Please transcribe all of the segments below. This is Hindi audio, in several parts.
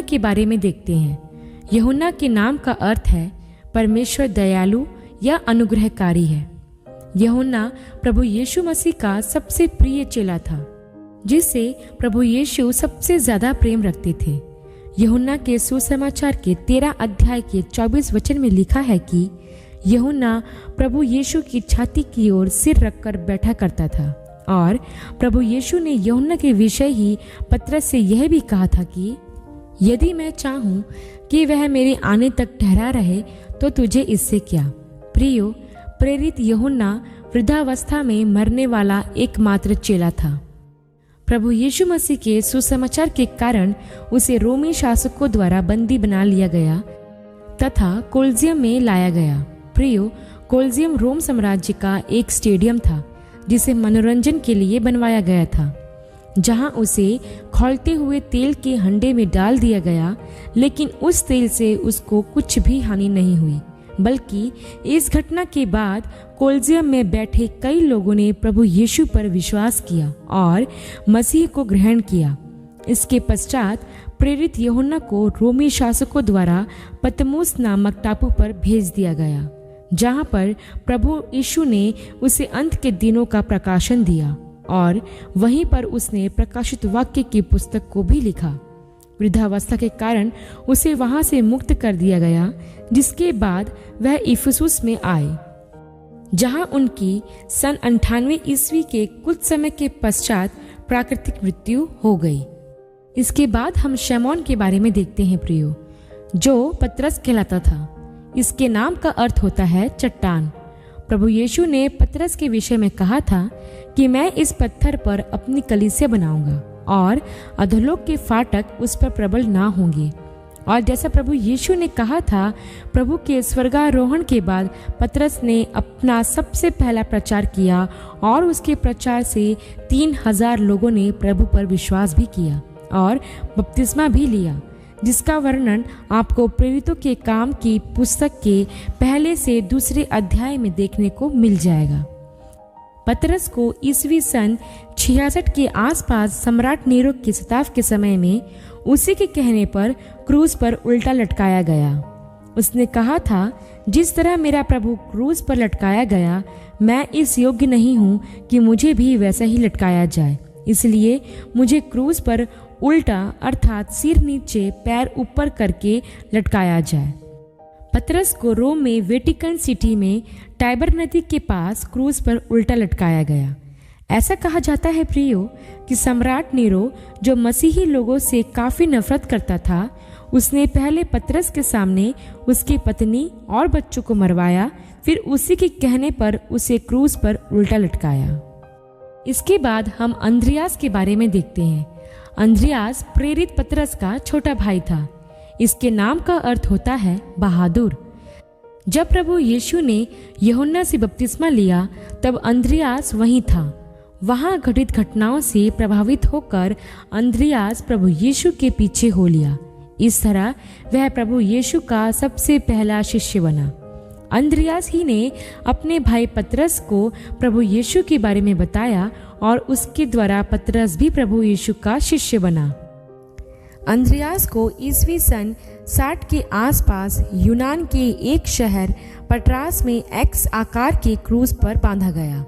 के बारे में देखते हैं। यूहन्ना के नाम का अर्थ है परमेश्वर दयालु या अनुग्रहकारी है। यूहन्ना प्रभु यीशु मसीह का सबसे प्रिय चेला था, जिससे प्रभु यीशु सबसे ज्यादा प्रेम रखते थे। यूहन्ना के सुसमाचार के 13 अध्याय के 24 वचन में लिखा है कि यूहन्ना प्रभु यीशु की छाती की ओर सिर रखकर बैठा करता था, और प्रभु यीशु ने यूहन्ना के विषय ही पतरस से यह भी कहा था कि यदि मैं चाहूं कि वह मेरे आने तक ठहरा रहे तो तुझे इससे क्या। प्रियो, प्रेरित यूहन्ना वृद्धावस्था में मरने वाला एकमात्र चेला था। प्रभु यीशु मसीह के सुसमाचार के कारण उसे रोमी शासकों द्वारा बंदी बना लिया गया तथा कोलिजियम में लाया गया। प्रियो, कोलिजियम रोम साम्राज्य का एक स्टेडियम था जिसे मनोरंजन के लिए बनवाया गया था, जहां उसे खौलते हुए तेल के हंडे में डाल दिया गया, लेकिन उस तेल से उसको कुछ भी हानि नहीं हुई, बल्कि इस घटना के बाद कोलिजियम में बैठे कई लोगों ने प्रभु यीशु पर विश्वास किया और मसीह को ग्रहण किया। इसके पश्चात प्रेरित यूहन्ना को रोमी शासकों द्वारा पतमुस नामक टापू पर भेज दिया गया, जहां पर प्रभु यीशु ने उसे अंत के दिनों का प्रकाशन दिया, और वहीं पर उसने प्रकाशित वाक्य की पुस्तक को भी लिखा। वृद्धावस्था के कारण उसे वहां से मुक्त कर दिया गया, जिसके बाद वह इफिसुस में आए, जहां उनकी सन 98 ईस्वी के कुछ समय के पश्चात प्राकृतिक मृत्यु हो गई। इसके बाद हम शमौन के बारे में देखते हैं प्रियो, जो पतरस कहलाता था। इसके नाम का अर्थ होता है चट्टान। प्रभु यीशु ने पतरस के विषय में कहा था कि मैं इस पत्थर पर अपनी कलीसिया बनाऊंगा और अधोलोक के फाटक उस पर प्रबल ना होंगे। और जैसा प्रभु यीशु ने कहा था, प्रभु के स्वर्गारोहण के बाद पतरस ने अपना सबसे पहला प्रचार किया और उसके प्रचार से 3000 लोगों ने प्रभु पर विश्वास भी किया और बपतिस्मा भी लिया, जिसका वर्णन आपको प्रेरितों के काम की पुस्तक के पहले से दूसरे अध्याय में देखने को मिल जाएगा। पतरस को ईस्वी सन 66 के आसपास सम्राट नीरो के सताव के समय में उसी के कहने पर क्रूज पर उल्टा लटकाया गया। उसने कहा था, जिस तरह मेरा प्रभु क्रूज पर लटकाया गया, मैं इस योग्य नहीं हूँ कि मुझे भी वैसा ही लटकाया जाए, इसलिए मुझे क्रूज पर उल्टा अर्थात सिर नीचे पैर ऊपर करके लटकाया जाए। पतरस को रोम में वेटिकन सिटी में टाइबर नदी के पास क्रूज पर उल्टा लटकाया गया। ऐसा कहा जाता है प्रियो कि सम्राट नीरो, जो मसीही लोगों से काफी नफरत करता था, उसने पहले पतरस के सामने उसकी पत्नी और बच्चों को मरवाया, फिर उसी के कहने पर उसे क्रूज पर उल्टा लटकाया। इसके बाद हम अंद्रियास के बारे में देखते हैं। अंद्रियास प्रेरित पतरस का छोटा भाई था। इसके नाम का अर्थ होता है बहादुर। जब प्रभु यीशु ने यूहन्ना से बपतिस्मा लिया, तब अंद्रियास वहीं था। वहां घटित घटनाओं से प्रभावित होकर अंद्रियास प्रभु यीशु के पीछे हो लिया। इस तरह वह प्रभु यीशु का सबसे पहला शिष्य बना। अंद्रियास ही ने अपने भाई पतरस को प्रभु यीशु के बारे में बताया और उसके द्वारा पतरस भी प्रभु यीशु का शिष्य बना। अंद्रियास को ईस्वी सन 60 के आसपास यूनान के एक शहर पटरास में एक्स आकार के क्रूज पर बांधा गया।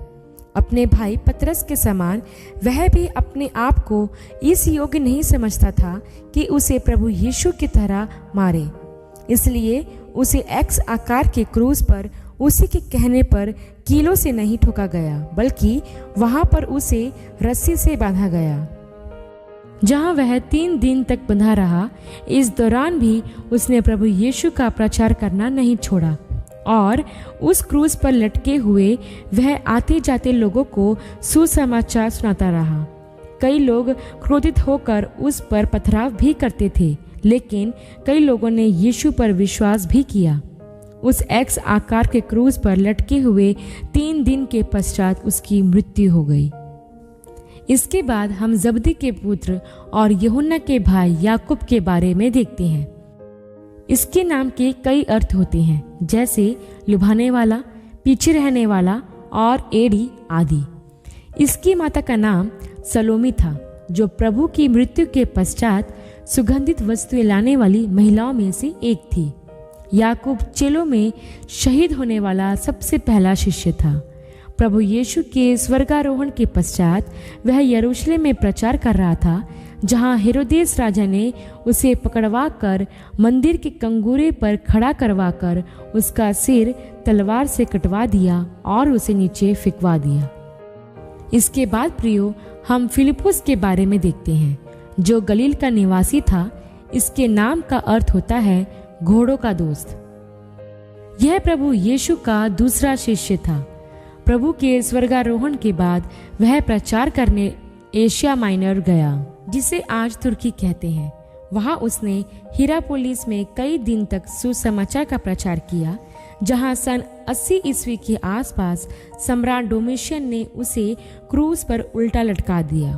अपने भाई पतरस के समान वह भी अपने आप को इस योग्य नहीं समझता था कि उसे प्रभु यीशु की तरह मारे, इसलिए उसे एक्स आकार के क्रूज पर उसी के कहने पर कीलों से नहीं ठोका गया, बल्कि वहां पर उसे रस्सी से बांधा गया, जहां वह 3 दिन तक बंधा रहा। इस दौरान भी उसने प्रभु यीशु का प्रचार करना नहीं छोड़ा और उस क्रूज पर लटके हुए वह आते जाते लोगों को सुसमाचार सुनाता रहा। कई लोग क्रोधित होकर उस पर पथराव भी करते थे, लेकिन कई लोगों ने यीशु पर विश्वास भी किया। उस एक्स आकार के क्रूज पर लटके हुए 3 दिन के पश्चात उसकी मृत्यु हो गई। इसके बाद हम जबदी के पुत्र और यूहन्ना के भाई याकूब के बारे में देखते हैं। इसके नाम के कई अर्थ होते हैं, जैसे लुभाने वाला, पीछे रहने वाला और एड़ी आदि। इसकी माता का नाम सलोमी था, जो प्रभु की मृत्यु के पश्चात सुगंधित वस्तुएं लाने वाली महिलाओं में से एक थी। याकूब चेलों में शहीद होने वाला सबसे पहला शिष्य था। प्रभु यीशु के स्वर्गारोहण के पश्चात वह यरूशलेम में प्रचार कर रहा था, जहां हेरोदेस राजा ने उसे पकड़वा कर मंदिर के कंगूरे पर खड़ा करवा कर उसका सिर तलवार से कटवा दिया और उसे नीचे फेंकवा दिया। इसके बाद प्रियो, हम फिलिपुस के बारे में देखते हैं, जो गलील का निवासी था। इसके नाम का अर्थ होता है घोड़ों का दोस्त। यह प्रभु यीशु का दूसरा शिष्य था। प्रभु के स्वर्गारोहण के बाद वह प्रचार करने एशिया माइनर गया, जिसे आज तुर्की कहते हैं। वहां उसने हिरापोलिस में कई दिन तक सुसमाचार का प्रचार किया, जहां सन 80 ईस्वी के आसपास सम्राट डोमिशियन ने उसे क्रूस पर उल्टा लटका दिया।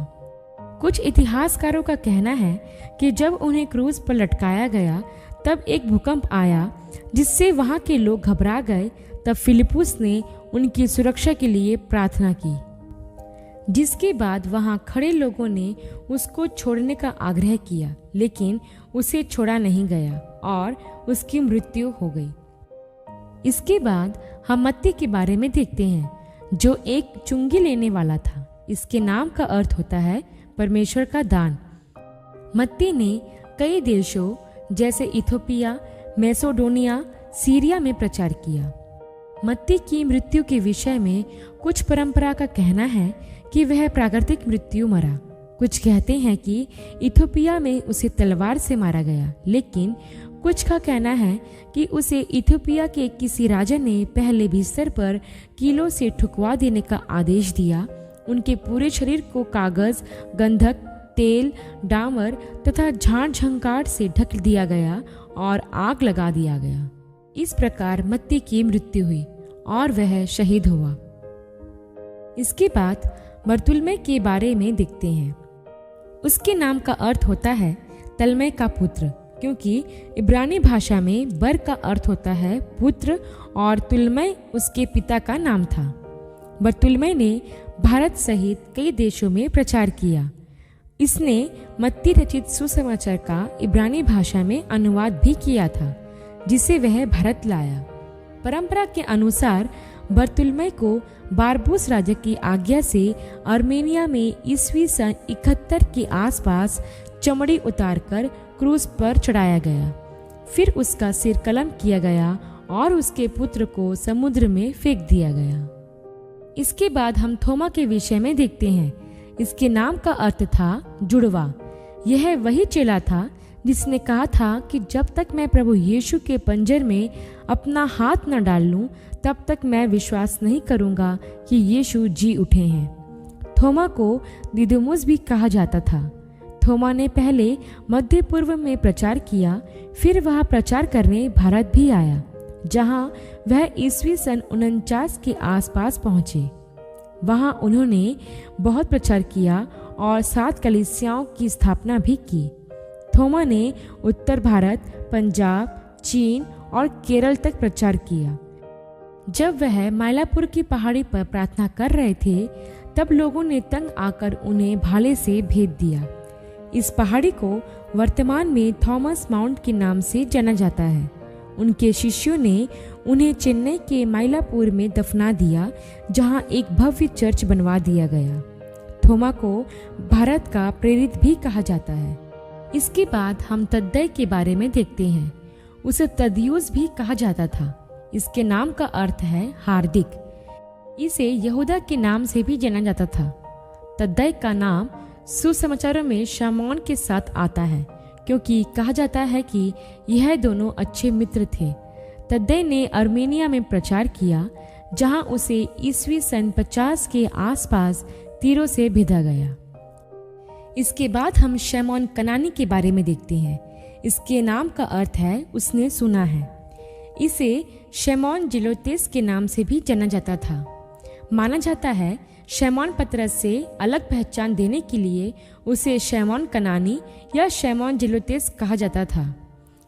कुछ इतिहासकारों का कहना है कि जब उन्हें क्रूस पर लटकाया गया तब एक भूकंप आया, जिससे वहां के लोग घबरा गए। तब फिलिपुस ने उनकी सुरक्षा के लिए प्रार्थना की, जिसके बाद वहां खड़े लोगों ने उसको छोड़ने का आग्रह किया, लेकिन उसे छोड़ा नहीं गया और उसकी मृत्यु हो गई। इसके बाद हम मत्ती के बारे में देखते हैं, जो एक चुंगी लेने वाला था। इसके नाम का अर्थ होता है परमेश्वर का दान। मत्ती ने कई देशों जैसे इथियोपिया, मैसेडोनिया, सीरिया में प्रचार किया। मत्ती की मृत्यु के विषय में कुछ परंपरा का कहना है कि वह प्राकृतिक मृत्यु मरा। कुछ कहते हैं कि इथियोपिया में उसे तलवार से मारा गया, लेकिन कुछ का कहना है कि उसे इथियोपिया के किसी राजा ने पहले बिस्तर पर कीलों से ठुकवा देने का आदेश दिया। उनके पूरे शरीर को कागज, गंधक, तेल, डामर तथा झाड़ झंकार से ढक दिया गया और आग लगा दिया गया। इस प्रकार मत्ती की मृत्यु हुई और वह शहीद हुआ। इसके बाद बरतुल्मै के बारे में देखते हैं। उसके नाम का अर्थ होता है तलमै का पुत्र, क्योंकि इब्रानी भाषा में बर का अर्थ होता है पुत्र और तुल्मै उसके पिता का नाम था। बरतुल्मै ने भारत सहित कई देशों में प्रचार किया। इसने मत्ती रचित सुसमाचार का इब्रानी भाषा में अनुवाद भी किया था, जिसे वह भारत लाया। परंपरा के अनुसार बरतुल्मै को बारबूस राजा की आज्ञा से आर्मेनिया में ईस्वी सन 71 के आसपास चमड़ी उतारकर क्रूस पर चढ़ाया गया। फिर उसका सिर कलम किया गया और उसके पुत्र को समुद्र में फेंक दिया गया। इसके बाद हम थोमा के विषय में देखते हैं। इसके नाम का अर्थ था जुड़वा। यह वही चेला था जिसने कहा था कि जब तक मैं प्रभु यीशु के पंजर में अपना हाथ न डाल लूं, तब तक मैं विश्वास नहीं करूंगा कि यीशु जी उठे हैं। थोमा को दिदुमुस भी कहा जाता था। थोमा ने पहले मध्य पूर्व में प्रचार किया, फिर वह प्रचार करने भारत भी आया, जहां वह ईस्वी सन 49 के आसपास पहुंचे। वहां उन्होंने बहुत प्रचार किया और 7 कलीसियाओं की स्थापना भी की। थोमा ने उत्तर भारत, पंजाब, चीन और केरल तक प्रचार किया। जब वह माइलापुर की पहाड़ी पर प्रार्थना कर रहे थे, तब लोगों ने तंग आकर उन्हें भाले से भेद दिया। इस पहाड़ी को वर्तमान में थॉमस माउंट के नाम से जाना जाता है। उनके शिष्यों ने उन्हें चेन्नई के माइलापुर में दफना दिया, जहां एक भव्य चर्च बनवा दिया गया। थोमा को भारत का प्रेरित भी कहा जाता है। इसके बाद हम तद्दै के बारे में देखते हैं। उसे तदियुस भी कहा जाता था। इसके नाम का अर्थ है हार्दिक। इसे यहूदा के नाम से भी जाना जाता था। तद्दै का नाम सुसमाचारों में शमौन के साथ आता है, क्योंकि कहा जाता है कि यह दोनों अच्छे मित्र थे। तद्दै ने आर्मेनिया में प्रचार किया, जहां उसे ईस्वी सन 50 के आसपास तीरों से भेजा गया। इसके बाद हम शमौन कनानी के बारे में देखते हैं। इसके नाम का अर्थ है उसने सुना है। इसे शमौन जिलोतेस के नाम से भी जाना जाता था। माना जाता है शमौन पतरस से अलग पहचान देने के लिए उसे शमौन कनानी या शमौन जिलोतेस कहा जाता था।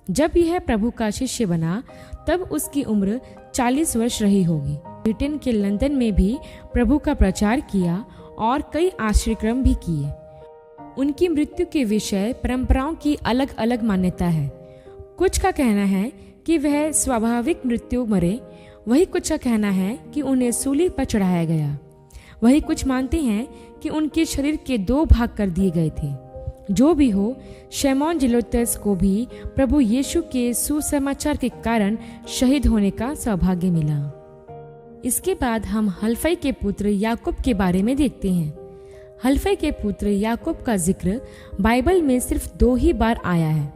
जब यह प्रभु का शिष्य बना, तब उसकी उम्र 40 वर्ष रही होगी। ब्रिटेन के लंदन में भी प्रभु का प्रचार किया और कई आश्रयक्रम भी किए। उनकी मृत्यु के विषय परंपराओं की अलग अलग मान्यता है। कुछ का कहना है कि वह स्वाभाविक मृत्यु मरे, वही कुछ का कहना है कि उन्हें सूली पर चढ़ाया गया। वही कुछ मानते हैं कि उनके शरीर के 2 भाग कर दिए गए थे। जो भी हो, शमौन जेलोतेस को भी प्रभु यीशु के सुसमाचार के कारण शहीद होने का सौभाग्य मिला। इसके बाद हम हलफई के पुत्र याकूब के बारे में देखते हैं। हलफई के पुत्र याकूब का जिक्र बाइबल में सिर्फ 2 ही बार आया है।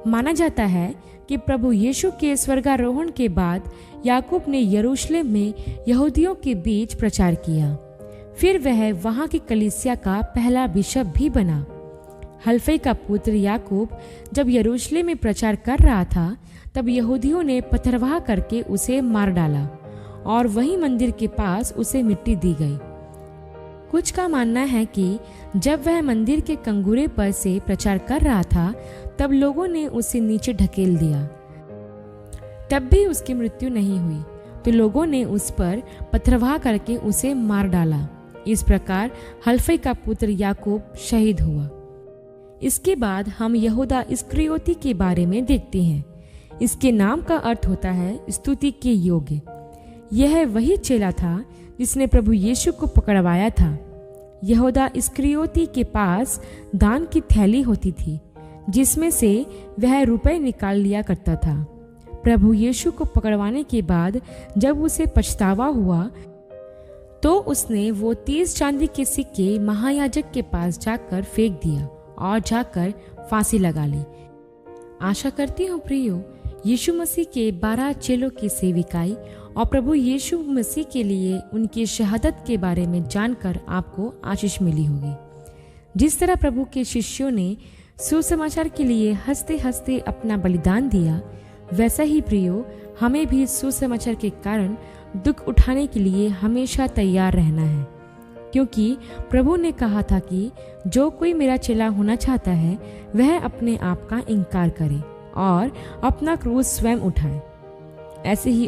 माना जाता है कि प्रभु यीशु के स्वर्गारोहण के बाद याकूब ने यरूशलेम में यहूदियों के बीच प्रचार किया। फिर वह वहां की कलीसिया का पहला बिशप भी बना। हलफई का पुत्र याकूब जब यरूशलेम में प्रचार कर रहा था, तब यहूदियों ने पथरवाह करके उसे मार डाला और वही मंदिर के पास उसे मिट्टी दी गई। कुछ का मानना है कि जब वह मंदिर के कंगूरे पर से प्रचार कर रहा था, तब लोगों ने उसे नीचे ढकेल दिया। तब भी उसकी मृत्यु नहीं हुई, तो लोगों ने उस पर पथरवाह करके उसे मार डाला। इस प्रकार हलफई का पुत्र याकूब शहीद हुआ। इसके बाद हम यहूदा इस्करियोती के बारे में देखते हैं। इसके नाम का अर्थ होता है स्तुति के योग्य। यह वही चेला था जिसने प्रभु यीशु को पकड़वाया था। यहूदा इस्करियोती के पास दान की थैली होती थी, जिसमें से वह रुपए निकाल लिया करता था। प्रभु यीशु को पकड़वाने के बाद जब उसे पछतावा हुआ, तो उसने वो 30 चांदी के सिक्के महायाजक के पास जाकर फेंक दिया और जाकर फांसी लगा ली। आशा करती हूँ प्रियो, यीशु मसीह के 12 चेलों की सेविकाई और प्रभु यीशु मसीह के लिए उनकी शहादत के बारे में जानकर आपको आशीष मिली होगी। जिस तरह प्रभु के शिष्यों ने सुसमाचार के लिए हंसते हंसते अपना बलिदान दिया, वैसा ही प्रियो हमें भी सुसमाचार के कारण दुख उठाने के लिए हमेशा तैयार रहना है, क्योंकि प्रभु ने कहा था कि जो कोई मेरा चेला होना चाहता है वह अपने आप का इनकार करे और अपना क्रूस स्वयं उठाए। ऐसे ही